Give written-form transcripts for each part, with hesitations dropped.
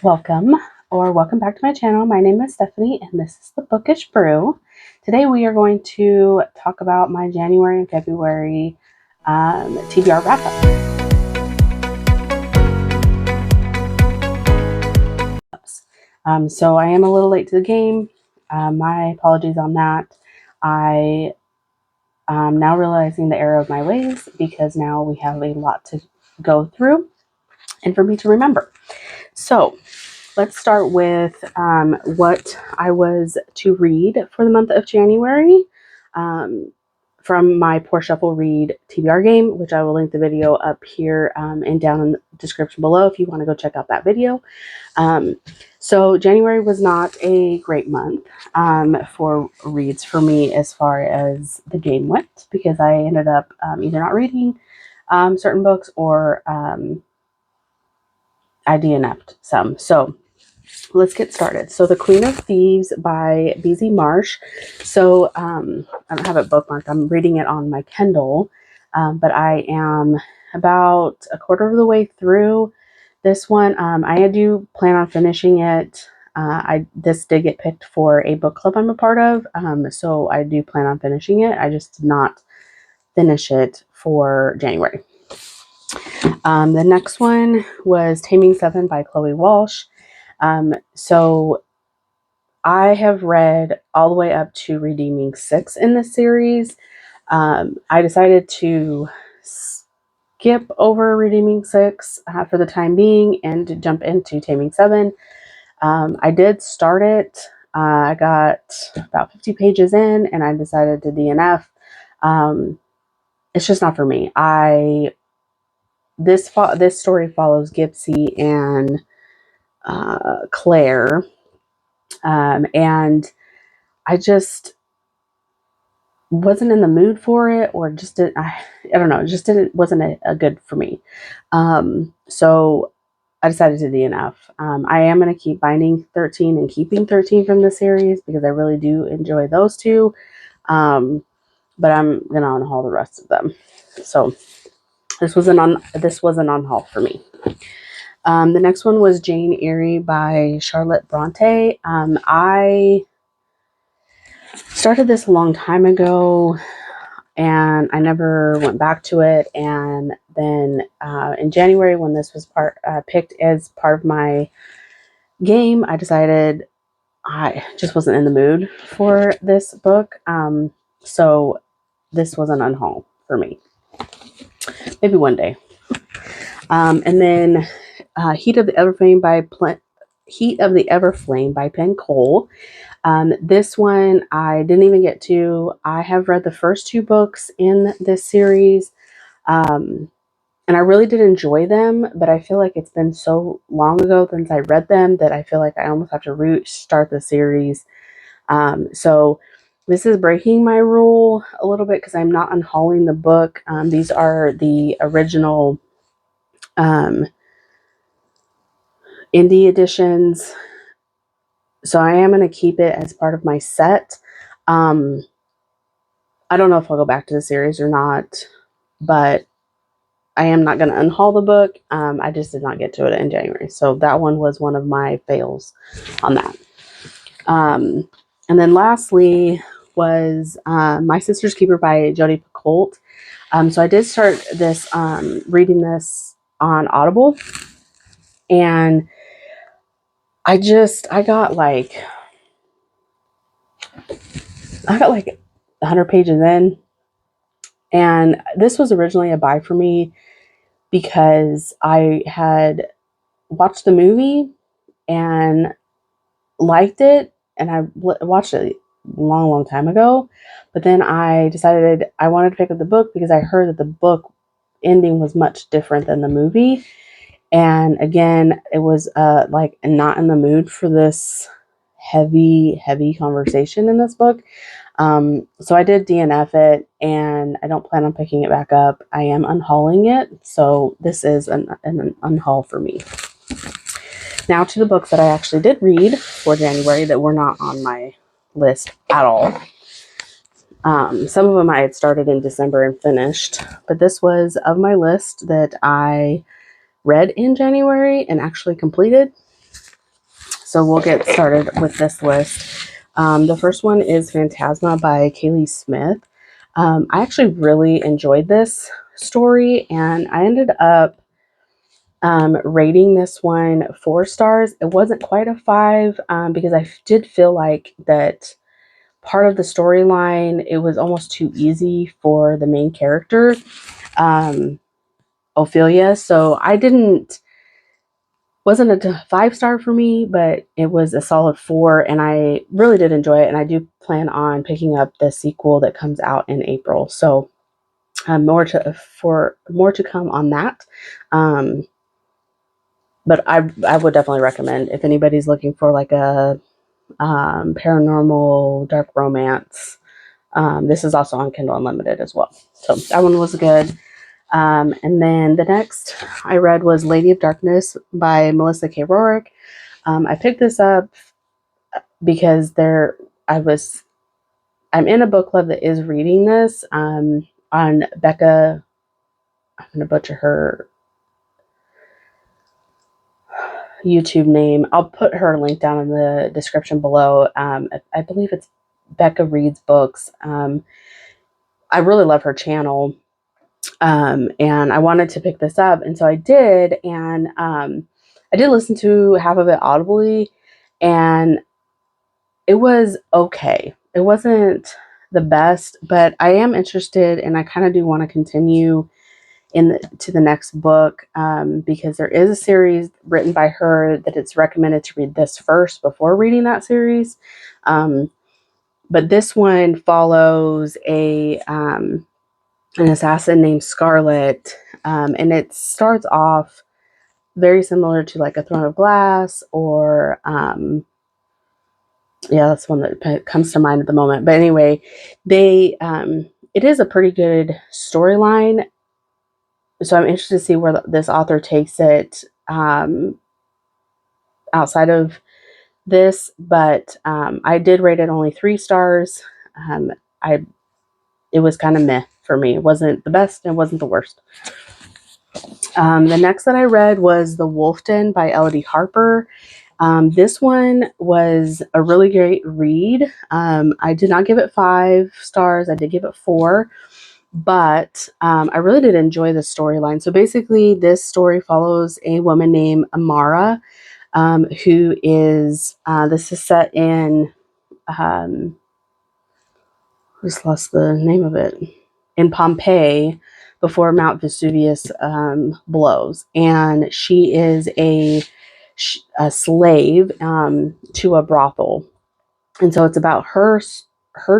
Welcome or welcome back to my channel. My name is Stephanie and this is the Bookish Brew. Today we are going to talk about my January and February TBR wrap-ups. So I am a little late to the game. My apologies on that. I am now realizing the error of my ways because now we have a lot to go through and for me to remember. So let's start with what I was to read for the month of January from my Pour Shuffle Read TBR game, which I will link the video up here and down in the description below if you want to go check out that video. So January was not a great month for reads for me as far as the game went, because I ended up either not reading certain books or I DNF'd some. So let's get started. So The Queen of Thieves by B.Z. Marsh. So I don't have it bookmarked. I'm reading it on my Kindle, but I am about a quarter of the way through this one. I do plan on finishing it. This did get picked for a book club I'm a part of, so I do plan on finishing it. I just did not finish it for January. The next one was Taming Seven by Chloe Walsh. So I have read all the way up to Redeeming Six in this series. I decided to skip over Redeeming Six for the time being and to jump into Taming Seven. I did start it. I got about 50 pages in and I decided to DNF. It's just not for me. This story follows Gypsy and Claire, and I just wasn't in the mood for it, or just didn't, I don't know, it just wasn't a good for me. So I decided to DNF. I am going to keep binding 13 and keeping 13 from the series because I really do enjoy those two. But I'm going to unhaul the rest of them. So this was an unhaul for me. The next one was Jane Eyre by Charlotte Bronte. I started this a long time ago and I never went back to it. And then in January, when this was picked as part of my game, I decided I just wasn't in the mood for this book. So this was an unhaul for me. Maybe one day. And then Heat of the Everflame by Penn Cole. This one I didn't even get to. I have read the first two books in this series, and I really did enjoy them, but I feel like it's been so long ago since I read them that I feel like I almost have to restart the series. So this is breaking my rule a little bit because I'm not unhauling the book. These are the original indie editions, so I am going to keep it as part of my set. I don't know if I'll go back to the series or not, but I am not going to unhaul the book. I just did not get to it in January, so that one was one of my fails on that. And then lastly was My Sister's Keeper by Jodi Picoult. So I did start this reading this on Audible, and I got like 100 pages in, and this was originally a buy for me because I had watched the movie and liked it, and I watched it a long time ago, but then I decided I wanted to pick up the book because I heard that the book ending was much different than the movie. And again, it was like not in the mood for this heavy conversation in this book. So I did DNF it, and I don't plan on picking it back up. I am unhauling it, so this is an unhaul for me. Now to the books that I actually did read for January that were not on my list at all. Some of them I had started in December and finished, but this was of my list that I read in January and actually completed. So we'll get started with this list. The first one is Phantasma by Kaylee Smith. I actually really enjoyed this story, and I ended up rating this one 4 stars. It wasn't quite a 5 because I did feel like that part of the storyline, it was almost too easy for the main character, Ophelia. So wasn't a 5 star for me, but it was a solid 4, and I really did enjoy it. And I do plan on picking up the sequel that comes out in April. So more to come on that. But I would definitely recommend if anybody's looking for like a paranormal dark romance. This is also on Kindle Unlimited as well. So that one was good. And then the next I read was Lady of Darkness by Melissa K. Rorick. I picked this up because I'm in a book club that is reading this on Becca. I'm going to butcher her YouTube name. I'll put her link down in the description below. I believe it's Becca Reads Books. I really love her channel. And I wanted to pick this up, and so I did, and I did listen to half of it audibly, and it was okay. It wasn't the best, but I am interested, and I kind of do want to continue to the next book because there is a series written by her that it's recommended to read this first before reading that series. But this one follows an assassin named Scarlet, and it starts off very similar to like a Throne of Glass or that's one that comes to mind at the moment. But anyway, it is a pretty good storyline, so I'm interested to see where this author takes it outside of this. But I did rate it only 3 stars. It was kind of meh for me. It wasn't the best, and it wasn't the worst. The next that I read was The Wolf Den by Elodie Harper. This one was a really great read. I did not give it 5 stars. I did give it 4. But I really did enjoy the storyline. So basically, this story follows a woman named Amara, who is, this is set in, just lost the name of it, in Pompeii before Mount Vesuvius blows. And she is a slave to a brothel. And so it's about her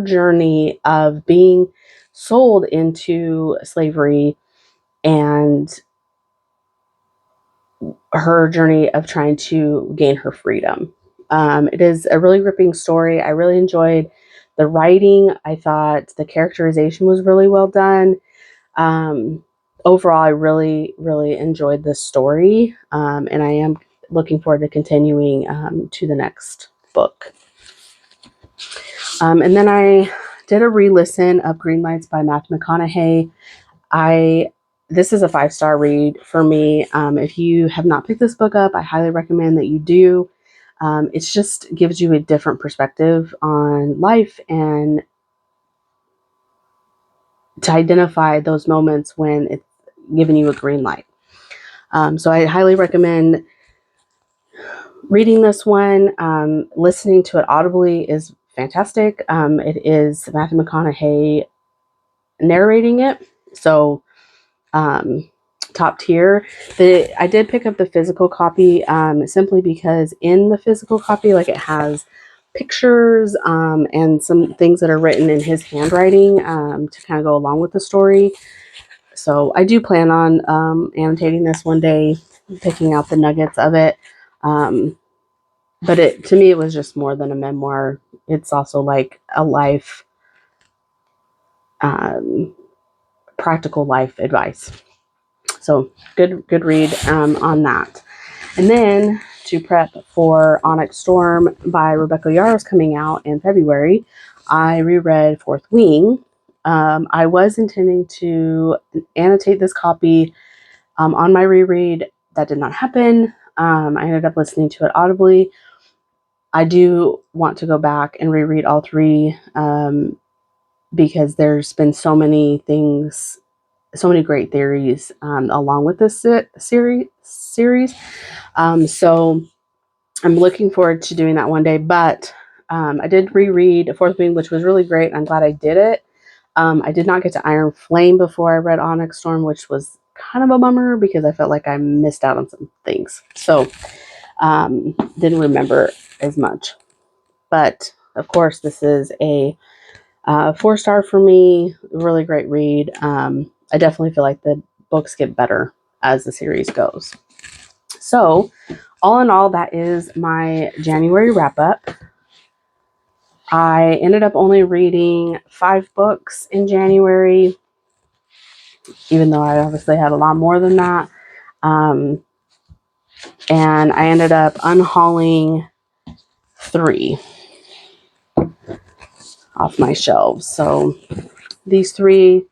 journey of being sold into slavery and her journey of trying to gain her freedom. It is a really gripping story. I really enjoyed the writing. I thought the characterization was really well done. Overall, I really, really enjoyed this story, and I am looking forward to continuing to the next book. And then I did a re-listen of Green Lights by Matthew McConaughey. This is a 5-star read for me. If you have not picked this book up, I highly recommend that you do. It just gives you a different perspective on life and to identify those moments when it's giving you a green light. So I highly recommend reading this one. Listening to it audibly is fantastic. It is Matthew McConaughey narrating it. So top tier. I did pick up the physical copy simply because in the physical copy, like, it has pictures and some things that are written in his handwriting to kind of go along with the story. So I do plan on annotating this one day, picking out the nuggets of it. But to me, it was just more than a memoir. It's also like a life, practical life advice. So good read on that. And then to prep for Onyx Storm by Rebecca Yarros coming out in February, I reread Fourth Wing. I was intending to annotate this copy on my reread. That did not happen. I ended up listening to it audibly. I do want to go back and reread all three, because there's been so many things, so many great theories, along with this series. So I'm looking forward to doing that one day. But I did reread Fourth Wing, which was really great. I'm glad I did it. I did not get to Iron Flame before I read Onyx Storm, which was kind of a bummer because I felt like I missed out on some things. So didn't remember as much. But of course, this is a 4-star for me. Really great read. I definitely feel like the books get better as the series goes. So, all in all, that is my January wrap up. I ended up only reading 5 books in January, even though I obviously had a lot more than that. And I ended up unhauling 3 off my shelves. So these three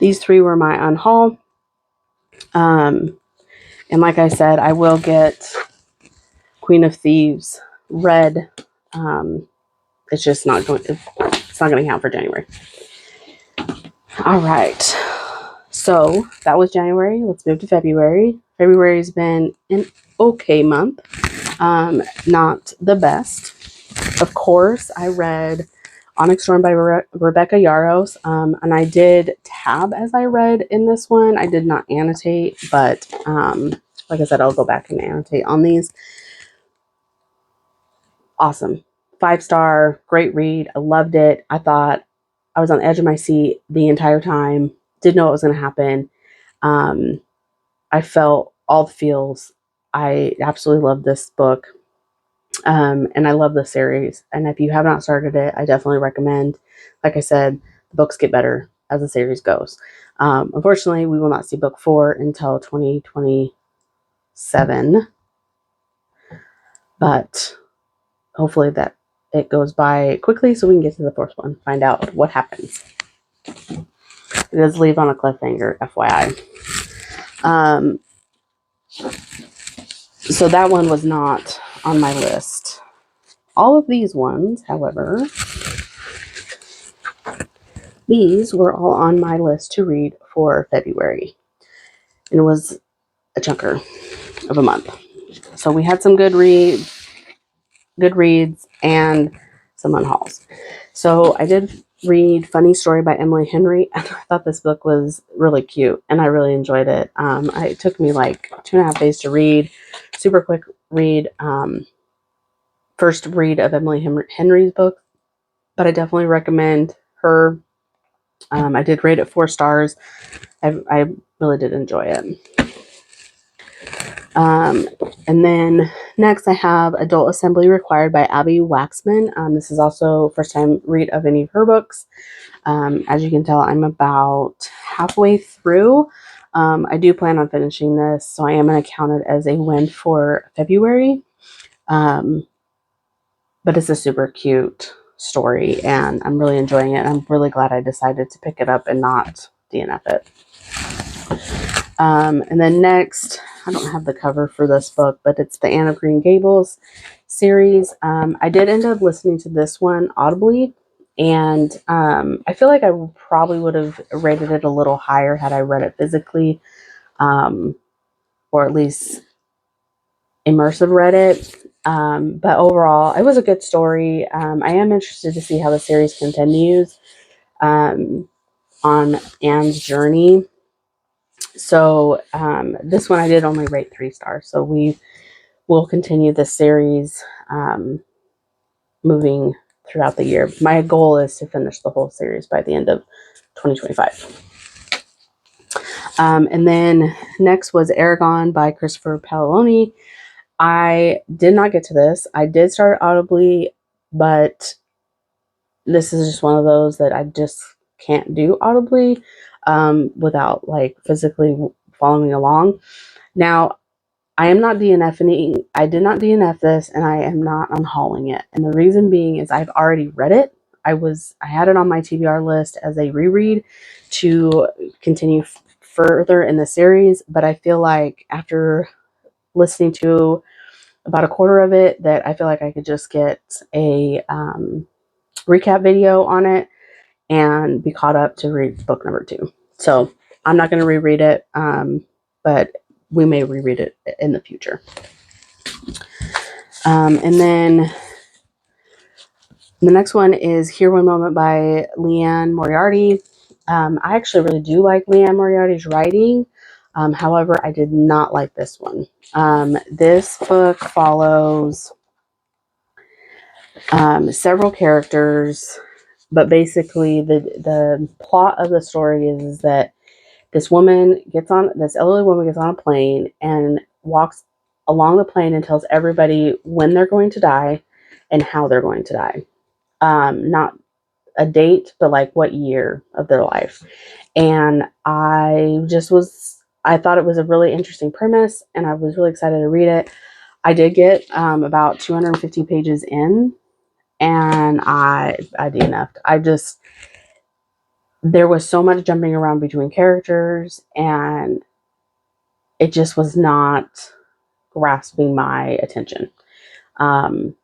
were my unhaul. And like I said, I will get Queen of Thieves read. It's just not going. It's not going to count for January. All right. So that was January. Let's move to February. February's been an okay month. Not the best. Of course, I read Onyx Storm by Rebecca Yarros, and I did tab as I read in this one. I did not annotate, but like I said, I'll go back and annotate on these. Awesome. 5-star, great read. I loved it. I thought I was on the edge of my seat the entire time. Didn't know what was going to happen. I felt all the feels. I absolutely love this book. And I love the series. And if you have not started it, I definitely recommend. Like I said, the books get better as the series goes. Unfortunately, we will not see book 4 until 2027. But hopefully that it goes by quickly so we can get to the 4th one, find out what happens. It does leave on a cliffhanger, FYI. So that one was not on my list. All of these ones, however, these were all on my list to read for February. And it was a chunker of a month. So we had some good reads and some unhauls. So I did read Funny Story by Emily Henry, and I thought this book was really cute, and I really enjoyed it. It took me like 2.5 days to read. Super quick read. First read of Emily Henry's book, but I definitely recommend her. I did rate it 4 stars. I really did enjoy it. And then next I have Adult Assembly Required by Abby Waxman. This is also first time read of any of her books. As you can tell, I'm about halfway through. I do plan on finishing this, so I am going to count it as a win for February. But it's a super cute story, and I'm really enjoying it. I'm really glad I decided to pick it up and not DNF it. And then next, I don't have the cover for this book, but it's the Anne of Green Gables series. I did end up listening to this one audibly, and I feel like I probably would have rated it a little higher had I read it physically, or at least immersive read it. But overall, it was a good story. I am interested to see how the series continues on Anne's journey. So this one I did only rate 3 stars. So we will continue this series moving throughout the year. My goal is to finish the whole series by the end of 2025. And then next was Aragon by Christopher Paolini. I did not get to this. I did start audibly, but this is just one of those that I just can't do audibly without like physically following along. Now, I am not DNFing. I did not DNF this, and I am not unhauling it. And the reason being is I've already read it. I had it on my TBR list as a reread to continue further in the series, but I feel like after listening to about a quarter of it that I feel like I could just get a recap video on it and be caught up to read book number 2. So I'm not going to reread it, but we may reread it in the future. And then the next one is Here One Moment by Leanne Moriarty. I actually really do like Leanne Moriarty's writing. However, I did not like this one. This book follows several characters, but basically the plot of the story is that this elderly woman gets on a plane and walks along the plane and tells everybody when they're going to die and how they're going to die. Not a date, but like what year of their life. And I thought it was a really interesting premise, and I was really excited to read it. I did get about 250 pages in, and I DNF'd. There was so much jumping around between characters, and it just was not grasping my attention. And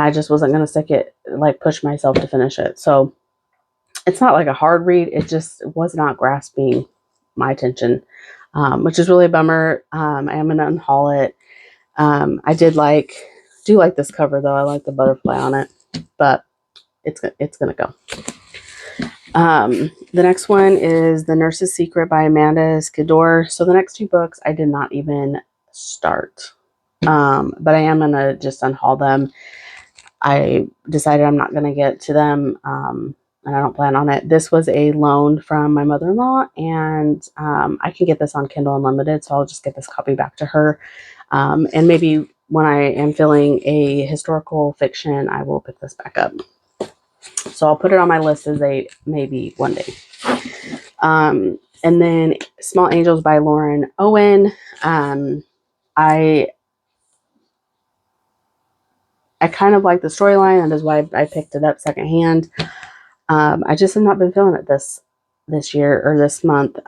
I just wasn't going to push myself to finish it. So it's not like a hard read. It just was not grasping my attention, which is really a bummer. I am going to unhaul it. I do like this cover though. I like the butterfly on it, but it's going to go. The next one is The Nurse's Secret by Amanda Skidor. So the next 2 books I did not even start. But I am going to just unhaul them. I decided I'm not going to get to them, and I don't plan on it. This was a loan from my mother-in-law, and I can get this on Kindle Unlimited, so I'll just get this copy back to her. And maybe when I am feeling a historical fiction, I will pick this back up. So I'll put it on my list as maybe one day. And then Small Angels by Lauren Owen. I kind of like the storyline. That is why I picked it up secondhand. I just have not been feeling it this year or this month.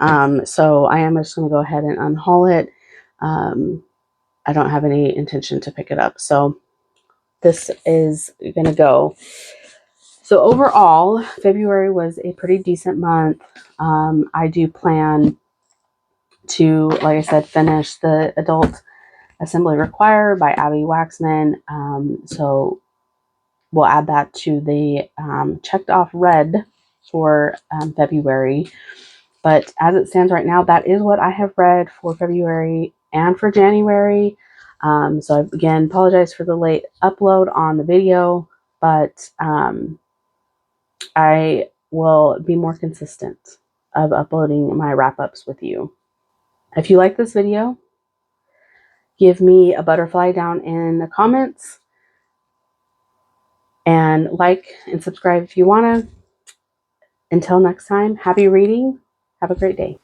So I am just going to go ahead and unhaul it. I don't have any intention to pick it up. So this is going to go. So overall, February was a pretty decent month. I do plan to, like I said, finish the Adult Assembly Required by Abby Waxman. So we'll add that to the checked off read for February. But as it stands right now, that is what I have read for February and for January. So I, again, apologize for the late upload on the video, but I will be more consistent of uploading my wrap-ups with you. If you like this video, give me a butterfly down in the comments, and like and subscribe if you want to. Until next time, happy reading. Have a great day.